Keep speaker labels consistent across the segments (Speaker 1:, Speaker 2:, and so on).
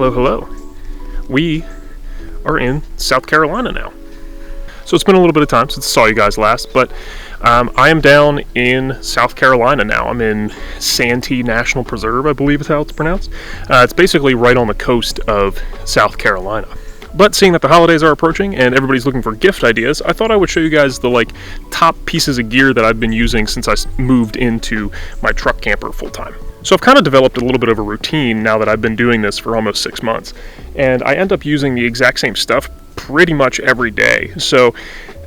Speaker 1: Hello, hello. We are in South Carolina now. So it's been a little bit of time since I saw you guys last, but I am down in South Carolina now. I'm in Santee National Preserve, I believe is how it's pronounced. It's basically right on the coast of South Carolina. But seeing that the holidays are approaching and everybody's looking for gift ideas, I thought I would show you guys the top pieces of gear that I've been using since I moved into my truck camper full time. So I've kind of developed a little bit of a routine now that I've been doing this for almost 6 months, and I end up using the exact same stuff pretty much every day. So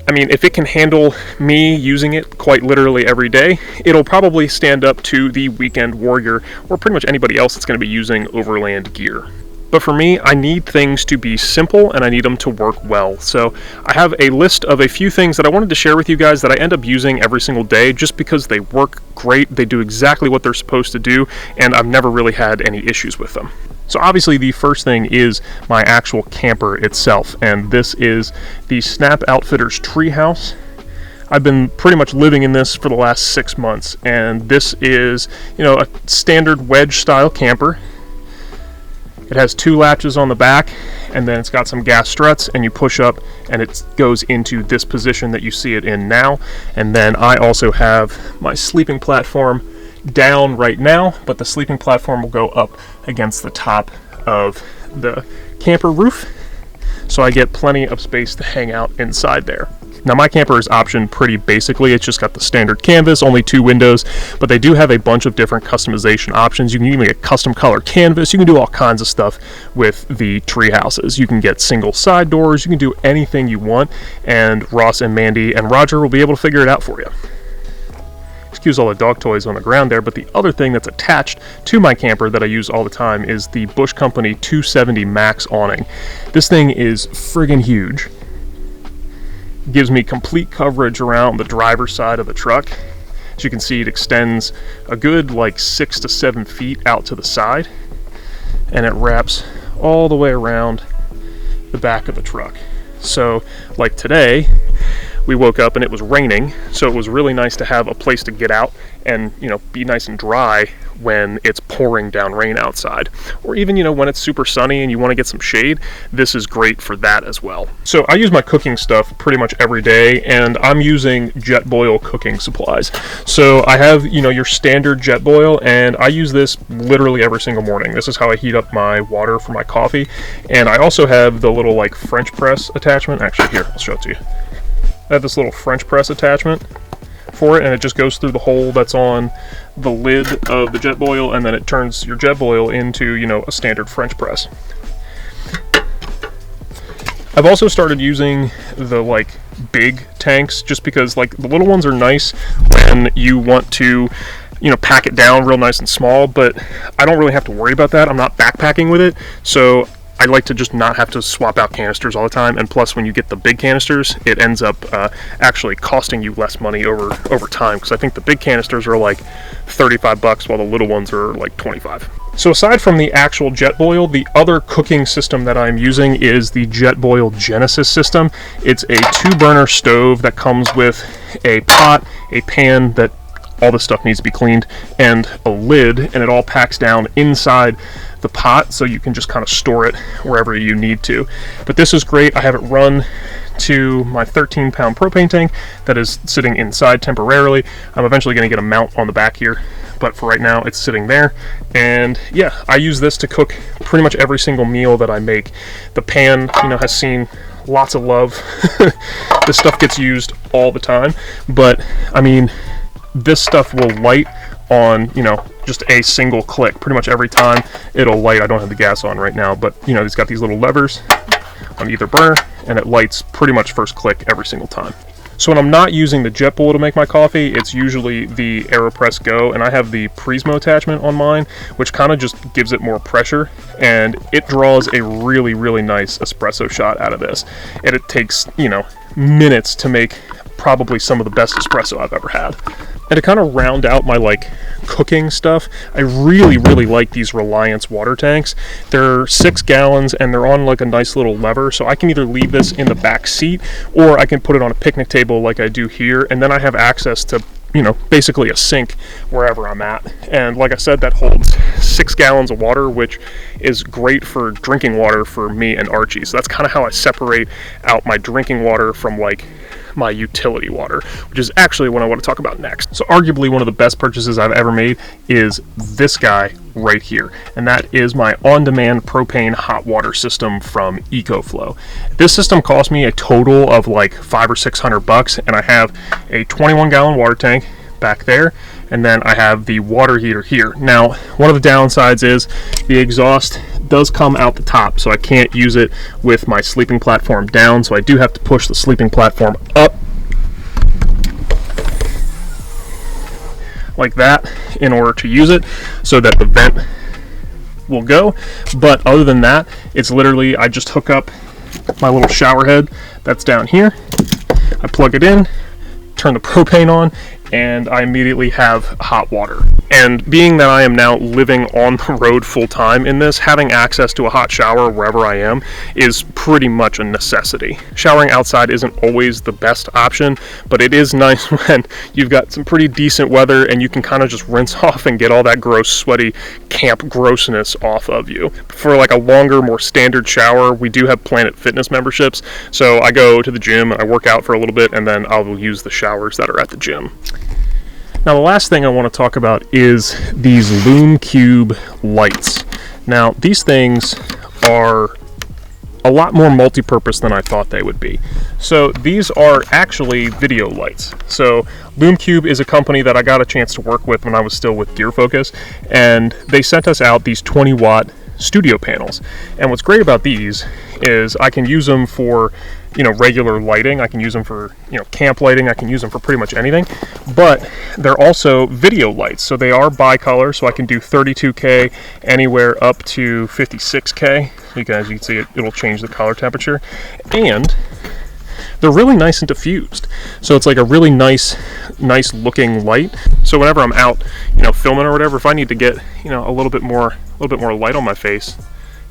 Speaker 1: I mean, if it can handle me using it quite literally every day, it'll probably stand up to the weekend warrior or pretty much anybody else that's going to be using Overland gear. But for me, I need things to be simple and I need them to work well. So I have a list of a few things that I wanted to share with you guys that I end up using every single day just because they work great, they do exactly what they're supposed to do, and I've never really had any issues with them. So obviously the first thing is my actual camper itself, and this is the Snap Outfitters Treehouse. I've been pretty much living in this for the last 6 months, and this is, a standard wedge style camper. It has 2 latches on the back, and then it's got some gas struts, and you push up and it goes into this position that you see it in now. And then I also have my sleeping platform down right now, but the sleeping platform will go up against the top of the camper roof, so I get plenty of space to hang out inside there. Now my camper is optioned pretty basically. It's just got the standard canvas, only 2 windows, but they do have a bunch of different customization options. You can even get custom color canvas. You can do all kinds of stuff with the tree houses. You can get single side doors. You can do anything you want, and Ross and Mandy and Roger will be able to figure it out for you. Excuse all the dog toys on the ground there, but the other thing that's attached to my camper that I use all the time is the Bush Company 270 Max awning. This thing is friggin' huge. Gives me complete coverage around the driver's side of the truck. As you can see, it extends a good 6 to 7 feet out to the side, and it wraps all the way around the back of the truck. So like today, we woke up and it was raining, so it was really nice to have a place to get out and be nice and dry when it's pouring down rain outside, or even when it's super sunny and you want to get some shade. This is great for that as well. So I use my cooking stuff pretty much every day, and I'm using Jetboil cooking supplies. So I have your standard Jetboil, and I use this literally every single morning. This is how I heat up my water for my coffee. And I also have the little French press attachment. Actually, here, I'll show it to you. I have this little French press attachment for it, and it just goes through the hole that's on the lid of the Jetboil, and then it turns your Jetboil into a standard French press. I've also started using the big tanks, just because the little ones are nice when you want to pack it down real nice and small, but I don't really have to worry about that. I'm not backpacking with it, so I like to just not have to swap out canisters all the time, and plus when you get the big canisters, it ends up actually costing you less money over time, because I think the big canisters are $35 while the little ones are $25. So aside from the actual Jetboil, the other cooking system that I'm using is the Jetboil Genesis system. It's a 2-burner stove that comes with a pot, a pan that all this stuff needs to be cleaned, and a lid, and it all packs down inside the pot, so you can just kind of store it wherever you need to. But this is great. I have it run to my 13-pound propane tank that is sitting inside temporarily. I'm eventually going to get a mount on the back here, but for right now it's sitting there. And yeah, I use this to cook pretty much every single meal that I make. The pan has seen lots of love. This stuff gets used all the time, but I mean, this stuff will light on just a single click. Pretty much every time it'll light. I don't have the gas on right now, but it's got these little levers on either burner, and it lights pretty much first click every single time. So when I'm not using the Jetboil to make my coffee, it's usually the AeroPress Go, and I have the Prismo attachment on mine, which kind of just gives it more pressure, and it draws a really, really nice espresso shot out of this. And it takes, minutes to make probably some of the best espresso I've ever had. And to kind of round out my cooking stuff, I really, really like these Reliance water tanks. They're 6 gallons, and they're on a nice little lever, so I can either leave this in the back seat, or I can put it on a picnic table like I do here, and then I have access to you know, basically a sink wherever I'm at. And like I said, that holds 6 gallons of water, which is great for drinking water for me and Archie. So that's kind of how I separate out my drinking water from like my utility water, which is actually what I want to talk about next. So arguably one of the best purchases I've ever made is this guy right here, and that is my on-demand propane hot water system from EcoFlow. This system cost me a total of like $500 or $600, and I have a 21-gallon water tank back there, and then I have the water heater here. Now, one of the downsides is the exhaust does come out the top, so I can't use it with my sleeping platform down, so I do have to push the sleeping platform up like that in order to use it, so that the vent will go. But other than that, it's literally, I just hook up my little shower head that's down here, I plug it in, turn the propane on, and I immediately have hot water. And being that I am now living on the road full time in this, having access to a hot shower wherever I am is pretty much a necessity. Showering outside isn't always the best option, but it is nice when you've got some pretty decent weather and you can kind of just rinse off and get all that gross, sweaty camp grossness off of you. For like a longer, more standard shower, we do have Planet Fitness memberships, so I go to the gym and I work out for a little bit, and then I will use the showers that are at the gym. Now, the last thing I want to talk about is these Lume Cube lights. Now, these things are a lot more multi-purpose than I thought they would be. So these are actually video lights. So Lume Cube is a company that I got a chance to work with when I was still with Gear Focus, and they sent us out these 20-watt studio panels. And what's great about these is I can use them for, you know, regular lighting. I can use them for, you know, camp lighting. I can use them for pretty much anything. But they're also video lights, so they are bicolor, so I can do 32K anywhere up to 56K. You guys, you can see it'll change the color temperature, and they're really nice and diffused. So it's like a really nice looking light. So whenever I'm out, you know, filming or whatever, if I need to get, you know, a little bit more light on my face,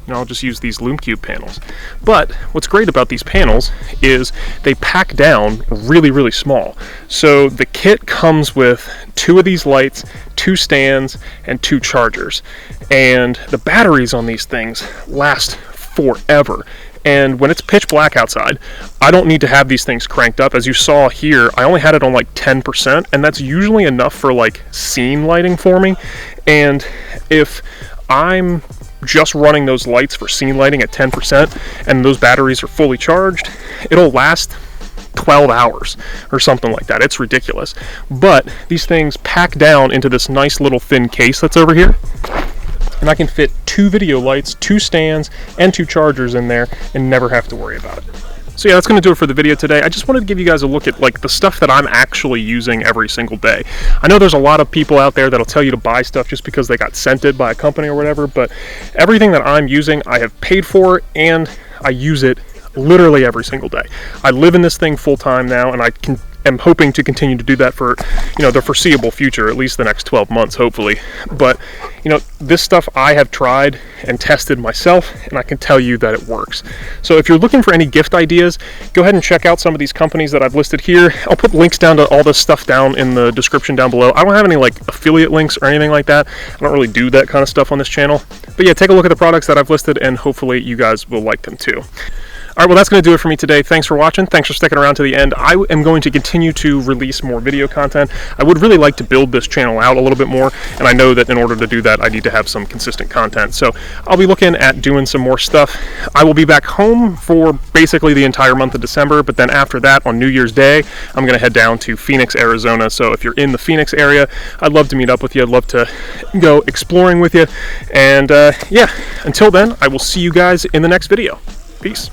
Speaker 1: you know, I'll just use these Lume Cube panels. But what's great about these panels is they pack down really, really small. So the kit comes with 2 of these lights, 2 stands, and 2 chargers. And the batteries on these things last forever. And when it's pitch black outside, I don't need to have these things cranked up. As you saw here, I only had it on like 10%, and that's usually enough for like scene lighting for me. And if I'm just running those lights for scene lighting at 10% and those batteries are fully charged, it'll last 12 hours or something like that. It's ridiculous. But these things pack down into this nice little thin case that's over here, and I can fit 2 video lights, 2 stands, and 2 chargers in there and never have to worry about it. So yeah, that's going to do it for the video today. I just wanted to give you guys a look at like the stuff that I'm actually using every single day. I know there's a lot of people out there that'll tell you to buy stuff just because they got sent it by a company or whatever, but everything that I'm using, I have paid for, and I use it literally every single day. I live in this thing full time now, and am hoping to continue to do that for, you know, the foreseeable future, at least the next 12 months, hopefully. But, you know, this stuff I have tried and tested myself, and I can tell you that it works. So if you're looking for any gift ideas, go ahead and check out some of these companies that I've listed here. I'll put links down to all this stuff down in the description down below. I don't have any like affiliate links or anything like that. I don't really do that kind of stuff on this channel. But yeah, take a look at the products that I've listed, and hopefully you guys will like them too. All right, well, that's going to do it for me today. Thanks for watching. Thanks for sticking around to the end. I am going to continue to release more video content. I would really like to build this channel out a little bit more, and I know that in order to do that, I need to have some consistent content. So I'll be looking at doing some more stuff. I will be back home for basically the entire month of December, but then after that, on New Year's Day, I'm going to head down to Phoenix, Arizona. So if you're in the Phoenix area, I'd love to meet up with you. I'd love to go exploring with you. And yeah, until then, I will see you guys in the next video. Peace.